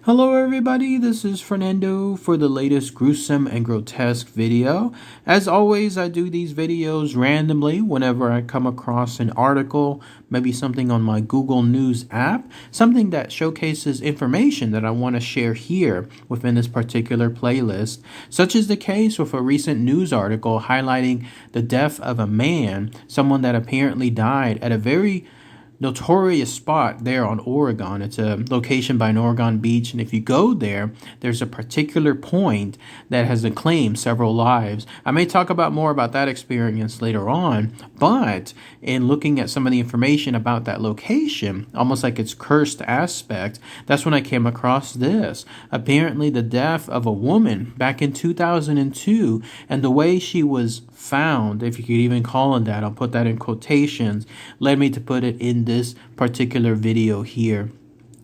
Hello everybody, this is Fernando for the latest Gruesome and Grotesque video. As always, I do these videos randomly whenever I come across an article, maybe something on my Google News app, something that showcases information that I want to share here within this particular playlist, such as the case with a recent news article highlighting the death of a man, someone that apparently died at a very notorious spot there on Oregon. It's a location by an Oregon beach, and if you go there, there's a particular point that has claimed several lives. I may talk about more about that experience later on, but in looking at some of the information about that location, almost like its cursed aspect, that's when I came across this. Apparently the death of a woman back in 2002, and the way she was found, if you could even call it that, I'll put that in quotations, led me to put it in this particular video here.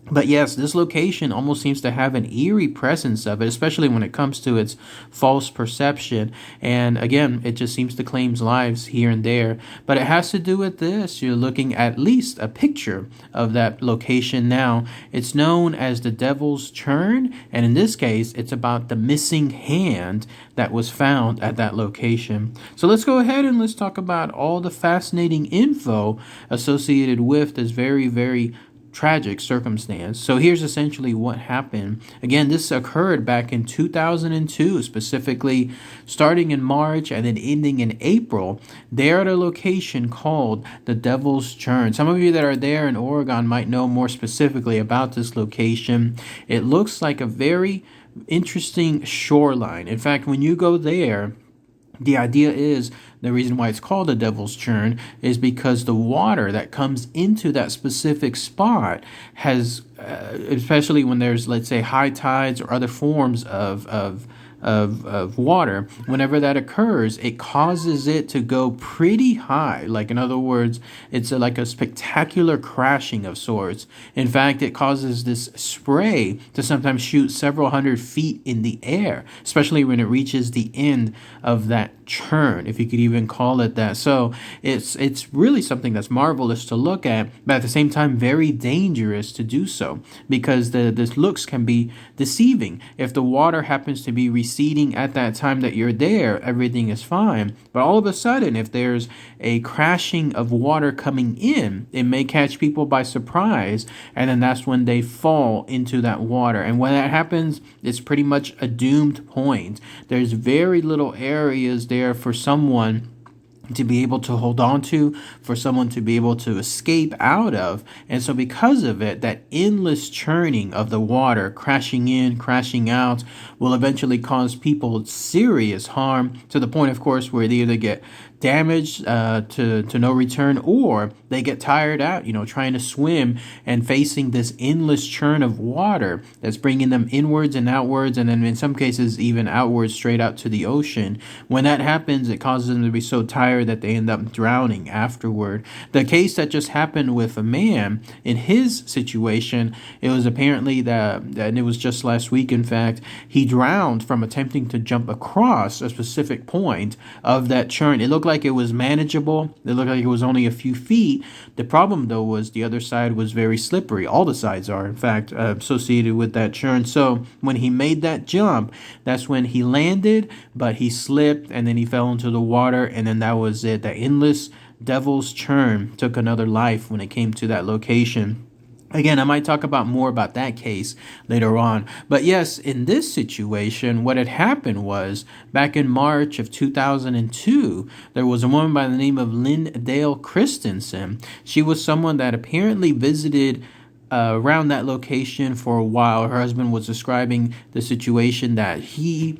But yes, this location almost seems to have an eerie presence of it, especially when it comes to its false perception. And again, it just seems to claim lives here and there. But it has to do with this. You're looking at least a picture of that location now. It's known as the Devil's Churn. And in this case, it's about the missing hand that was found at that location. So let's go ahead and let's talk about all the fascinating info associated with this very, very tragic circumstance. So here's essentially what happened. Again, this occurred back in 2002, specifically starting in March and then ending in April. They're at a location called the Devil's Churn. Some of you that are there in Oregon might know more specifically about this location. It looks like a very interesting shoreline. In fact, when you go there, the idea is, the reason why it's called the Devil's Churn is because the water that comes into that specific spot has, especially when there's, let's say, high tides or other forms of water, whenever that occurs, it causes it to go pretty high. Like, in other words, it's like a spectacular crashing of sorts. In fact, it causes this spray to sometimes shoot several hundred feet in the air, especially when it reaches the end of that churn, if you could even call it that. So it's really something that's marvelous to look at, but at the same time very dangerous to do so, because the looks can be deceiving. If the water happens to be receding at that time that you're there, everything is fine. But all of a sudden, if there's a crashing of water coming in, it may catch people by surprise, and then that's when they fall into that water. And when that happens, it's pretty much a doomed point. There's very little areas there for someone to be able to hold on to, for someone to be able to escape out of. And so because of it, that endless churning of the water, crashing in, crashing out, will eventually cause people serious harm, to the point, of course, where they either get damaged to no return, or they get tired out, trying to swim and facing this endless churn of water that's bringing them inwards and outwards, and then in some cases even outwards straight out to the ocean. When that happens, it causes them to be so tired that they end up drowning afterward. The case that just happened with a man, in his situation, it was apparently and it was just last week, in fact, he drowned from attempting to jump across a specific point of that churn. It looked like it was manageable. It looked like it was only a few feet. The problem, though, was the other side was very slippery. All the sides are, in fact, associated with that churn. So when he made that jump, that's when he landed, but he slipped, and then he fell into the water, and then that was it. The endless Devil's Churn took another life when it came to that location. Again, I might talk about more about that case later on. But yes, in this situation, what had happened was, back in March of 2002, there was a woman by the name of Lindale Christensen. She was someone that apparently visited around that location for a while. Her husband was describing the situation that she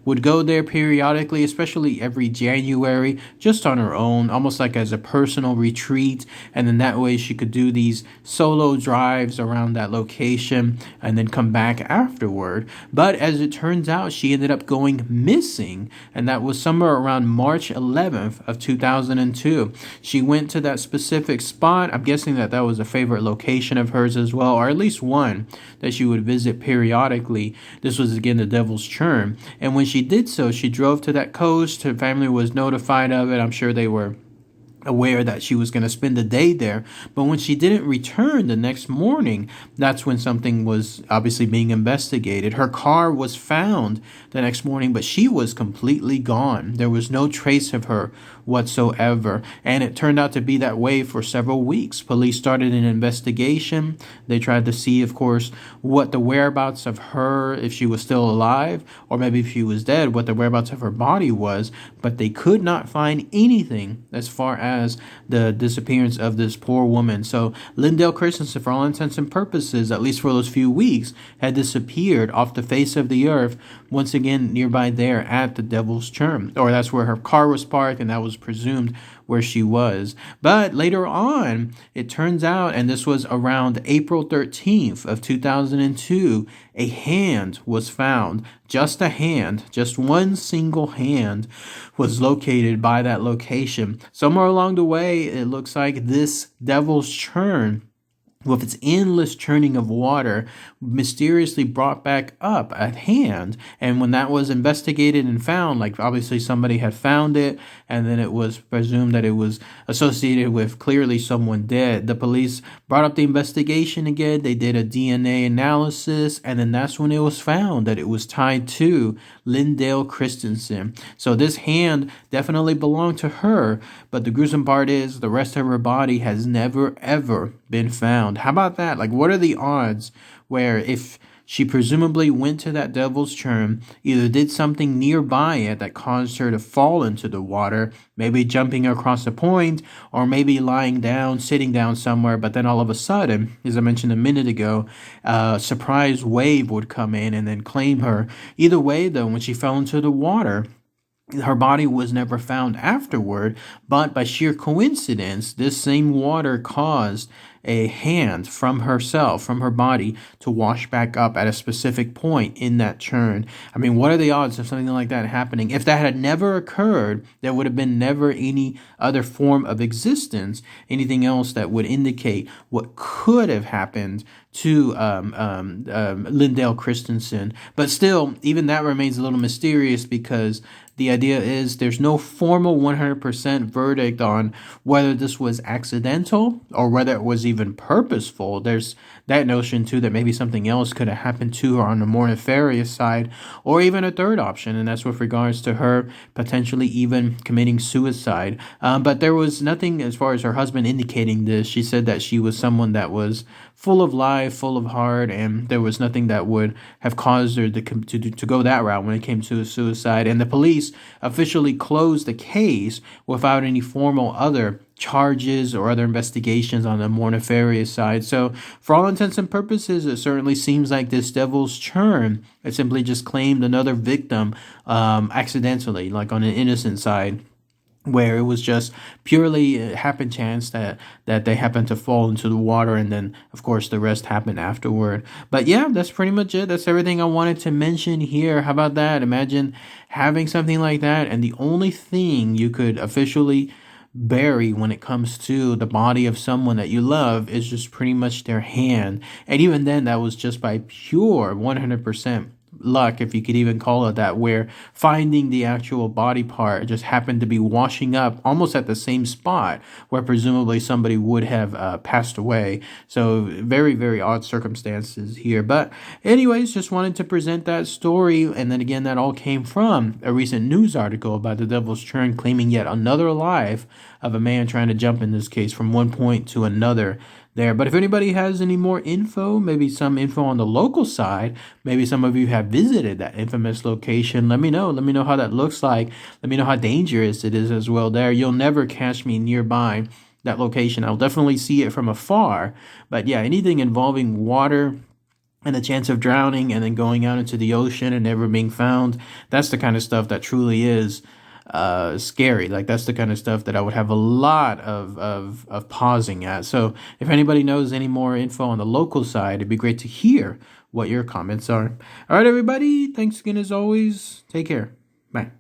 would go there periodically, especially every January, just on her own, almost like as a personal retreat. And then that way she could do these solo drives around that location and then come back afterward. But as it turns out, she ended up going missing, and that was somewhere around March 11th of 2002. She went to that specific spot. I'm guessing that was a favorite location of hers as well, or at least one that she would visit periodically. This was again the Devil's Churn. And when she did so, she drove to that coast. Her family was notified of it. I'm sure they were aware that she was going to spend the day there. But when she didn't return the next morning, that's when something was obviously being investigated. Her car was found the next morning, but she was completely gone. There was no trace of her whatsoever. And it turned out to be that way for several weeks. Police started an investigation. They tried to see, of course, what the whereabouts of her, if she was still alive, or maybe if she was dead, what the whereabouts of her body was. But they could not find anything as far as the disappearance of this poor woman. So Lindell Christensen, for all intents and purposes, at least for those few weeks, had disappeared off the face of the earth, once again nearby there at the Devil's Churn. Or that's where her car was parked, and that was presumed where she was. But later on, it turns out, and this was around April 13th of 2002, a hand was found. Just a hand, just one single hand was located by that location. Somewhere along the way, it looks like this Devil's Churn, with its endless churning of water, mysteriously brought back up a hand. And when that was investigated and found, like obviously somebody had found it, and then it was presumed that it was associated with clearly someone dead. The police brought up the investigation again. They did a DNA analysis, and then that's when it was found that it was tied to Lindell Christensen. So this hand definitely belonged to her, but the gruesome part is the rest of her body has never, ever been found. How about that? Like, what are the odds where if she presumably went to that Devil's Churn, either did something nearby it that caused her to fall into the water, maybe jumping across a point, or maybe lying down, sitting down somewhere, but then all of a sudden, as I mentioned a minute ago, a surprise wave would come in and then claim her. Either way, though, when she fell into the water, her body was never found afterward, but by sheer coincidence, this same water caused a hand from herself, from her body, to wash back up at a specific point in that churn. I mean, what are the odds of something like that happening? If that had never occurred, there would have been never any other form of existence, anything else that would indicate what could have happened to Lindell Christensen. But still, even that remains a little mysterious, because the idea is there's no formal 100% verdict on whether this was accidental or whether it was even purposeful. There's that notion too that maybe something else could have happened to her on the more nefarious side, or even a third option, and that's with regards to her potentially even committing suicide. But there was nothing as far as her husband indicating this. She said that she was someone that was full of life, full of heart, and there was nothing that would have caused her to go that route when it came to suicide. And the police officially closed the case without any formal other charges or other investigations on the more nefarious side. So for all intents and purposes, it certainly seems like this Devil's Churn, it simply just claimed another victim accidentally, like on an innocent side, where it was just purely happen chance that they happened to fall into the water, and then of course the rest happened afterward. But yeah, that's pretty much it. That's everything I wanted to mention here. How about that? Imagine having something like that, and the only thing you could officially bury when it comes to the body of someone that you love is just pretty much their hand. And even then, that was just by pure 100% luck, if you could even call it that, where finding the actual body part just happened to be washing up almost at the same spot where presumably somebody would have passed away. So very, very odd circumstances here. But anyways, just wanted to present that story. And then again, that all came from a recent news article about the Devil's Churn claiming yet another life of a man trying to jump, in this case, from one point to another there. But if anybody has any more info, maybe some info on the local side, maybe some of you have visited that infamous location, let me know. Let me know how that looks like. Let me know how dangerous it is as well there. You'll never catch me nearby that location. I'll definitely see it from afar. But yeah, anything involving water and a chance of drowning and then going out into the ocean and never being found, that's the kind of stuff that truly is scary. Like, that's the kind of stuff that I would have a lot of pausing at. So if anybody knows any more info on the local side, it'd be great to hear what your comments are. All right, everybody. Thanks again as always. Take care. Bye.